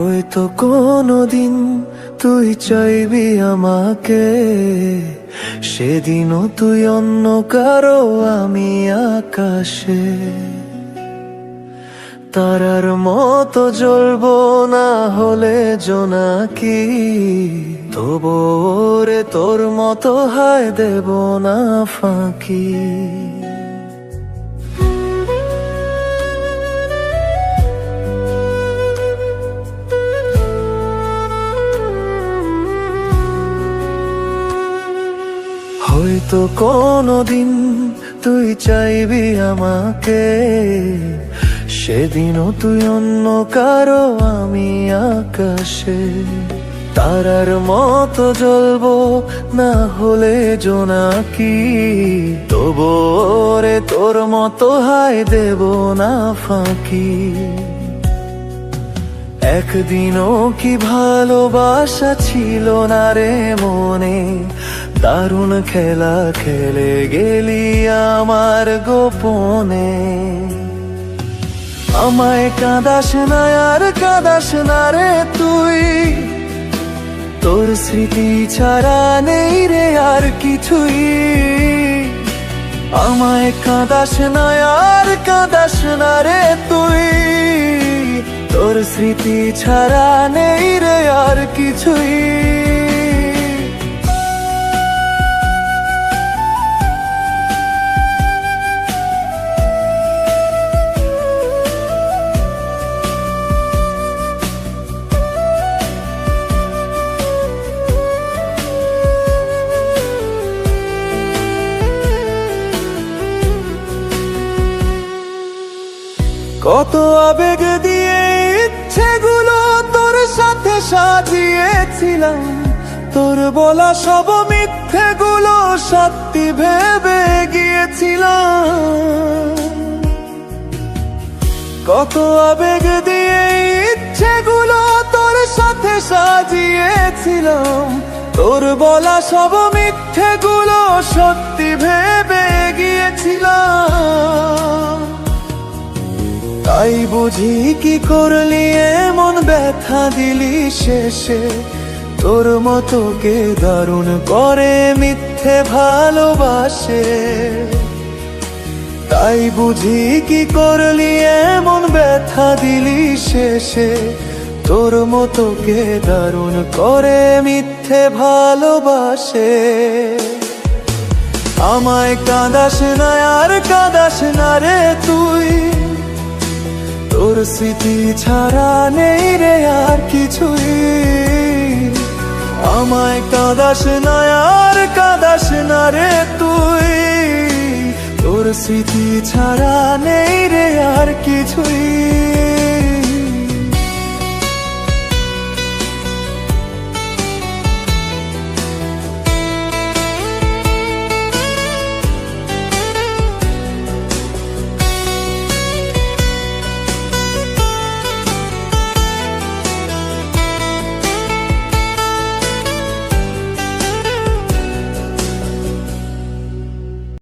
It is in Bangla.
হয়তো কোনদিন তুই চাইবি আমাকে, সেদিনও তুই অন্য কারো আমি আকাশে। তারার মতো জ্বলবো না হলে জোনাকি, তবু রে তোর মতো হায় দেব না ফাঁকি। হয়তো কোনদিন তুই চাইবি আমাকে, সেদিনও তুই অন্য কারো আমি আকাশে। তারার মতো জ্বলবো না হলে জোনাকি, তবু রে তোর মতো হায় দেব না ফাঁকি। একদিনও কি ভালোবাসা ছিল না রে মনে, দারুণ খেলা খেলে গেলি আমার গোপনে। আমায় কাঁদাস না আর কাঁদাস না রে তুই, তোর স্মৃতি ছাড়া নেই রে আর কিছুই। আমায় কাঁদাস না আর কাঁদাস না রে তুই, তোর স্মৃতি ছাড়া নেই রে আর কিছুই। কত আবেগ দিয়ে ইচ্ছেগুলো তোর সাথে সাজিয়েছিলাম, তোর বলা সব মিথ্যেগুলো সত্যি ভেবে গিয়েছিলাম। কত আবেগ দিয়ে ইচ্ছেগুলো তোর সাথে সাজিয়েছিলাম, তোর বলা সব মিথ্যেগুলো সত্যি ভেবে গিয়েছিলাম। তাই বুঝি কি করলি এমন ব্যথা দিলি শেষে, তোর মতো কে দারুণ করে মিথ্যে ভালোবাসে। তাই বুঝি কি করলি এমন ব্যথা দিলি শেষে, তোর মতো কে দারুণ করে মিথ্যে ভালোবাসে। আমায় কাঁদাস না আর কাঁদাস না রে তুই, তোর স্মৃতি ছাড়া নেই রে আর কিছুই। আমায় কাঁদাস না আর কাঁদাস না রে তুই, তোর স্মৃতি ছাড়া নেই রে আর কিছুই।